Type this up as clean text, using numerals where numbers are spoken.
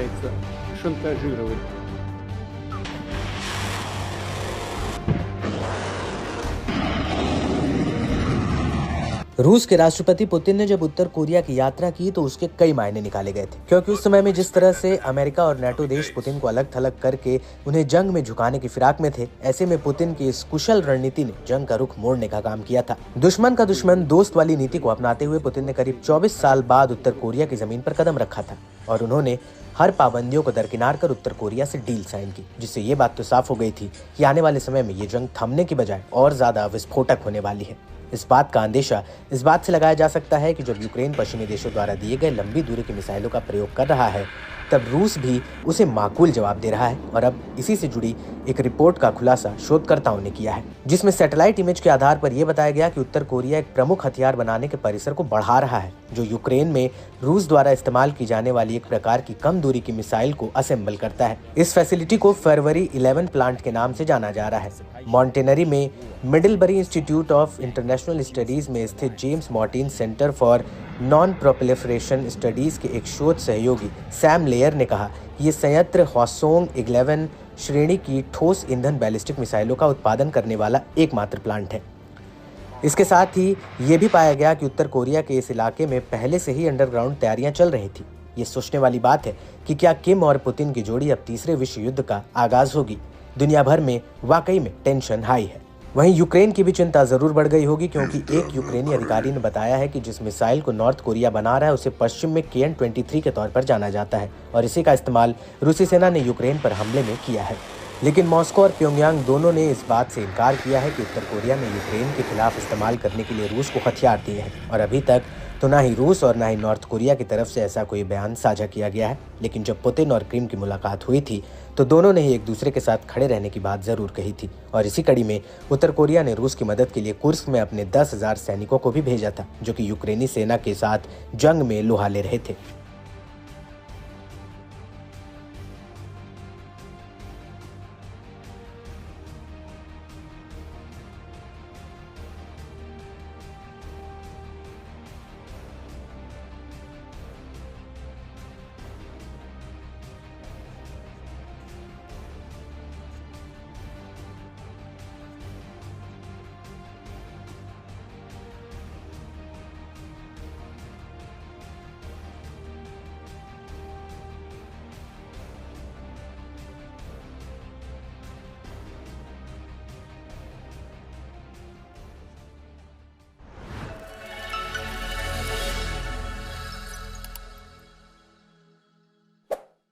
пытается шантажировать. रूस के राष्ट्रपति पुतिन ने जब उत्तर कोरिया की यात्रा की तो उसके कई मायने निकाले गए थे, क्योंकि उस समय में जिस तरह से अमेरिका और नेटो देश पुतिन को अलग थलग करके उन्हें जंग में झुकाने की फिराक में थे। ऐसे में पुतिन की इस कुशल रणनीति ने जंग का रुख मोड़ने का काम किया था। दुश्मन का दुश्मन दोस्त वाली नीति को अपनाते हुए पुतिन ने करीब 24 साल बाद उत्तर कोरिया की जमीन पर कदम रखा था और उन्होंने हर पाबंदियों को दरकिनार कर उत्तर कोरिया से डील साइन की, जिससे ये बात तो साफ हो गई थी कि आने वाले समय में ये जंग थमने की बजाय और ज्यादा विस्फोटक होने वाली है। इस बात का अंदेशा इस बात से लगाया जा सकता है कि जब यूक्रेन पश्चिमी देशों द्वारा दिए गए लंबी दूरी के मिसाइलों का प्रयोग कर रहा है, तब रूस भी उसे माकूल जवाब दे रहा है। और अब इसी से जुड़ी एक रिपोर्ट का खुलासा शोधकर्ताओं ने किया है, जिसमें सैटेलाइट इमेज के आधार पर यह बताया गया कि उत्तर कोरिया एक प्रमुख हथियार बनाने के परिसर को बढ़ा रहा है, जो यूक्रेन में रूस द्वारा इस्तेमाल की जाने वाली एक प्रकार की कम दूरी की मिसाइल को असेंबल करता है। इस फैसिलिटी को फरवरी 11 प्लांट के नाम से जाना जा रहा है। मॉन्टेनरी में मिडलबरी इंस्टीट्यूट ऑफ इंटरनेशनल स्टडीज में स्थित James Martin centre for non proliferation studies के एक शोध सहयोगी सैम लेयर ने कहा, ये संयंत्र हॉसोंग 11 श्रेणी की ठोस ईंधन बैलिस्टिक मिसाइलों का उत्पादन करने वाला एकमात्र प्लांट है। इसके साथ ही ये भी पाया गया कि उत्तर कोरिया के इस इलाके में पहले से ही अंडरग्राउंड तैयारियां चल रही थी। ये सोचने वाली बात है कि क्या किम और पुतिन की जोड़ी अब तीसरे विश्व युद्ध का आगाज होगी। दुनिया भर में वाकई में टेंशन हाई है। वहीं यूक्रेन की भी चिंता जरूर बढ़ गई होगी, क्योंकि एक यूक्रेनी अधिकारी ने बताया है कि जिस मिसाइल को नॉर्थ कोरिया बना रहा है उसे पश्चिम में KN-23 के तौर पर जाना जाता है और इसी का इस्तेमाल रूसी सेना ने यूक्रेन पर हमले में किया है। लेकिन मॉस्को और प्योंगयांग दोनों ने इस बात से इनकार किया है कि उत्तर कोरिया ने यूक्रेन के खिलाफ इस्तेमाल करने के लिए रूस को हथियार दिए हैं। और अभी तक तो ना ही रूस और ना ही नॉर्थ कोरिया की तरफ से ऐसा कोई बयान साझा किया गया है। लेकिन जब पुतिन और किम की मुलाकात हुई थी तो दोनों ने ही एक दूसरे के साथ खड़े रहने की बात जरूर कही थी। और इसी कड़ी में उत्तर कोरिया ने रूस की मदद के लिए कुर्स्क में अपने 10,000 सैनिकों को भी भेजा था, जो कि यूक्रेनी सेना के साथ जंग में लोहा ले रहे थे।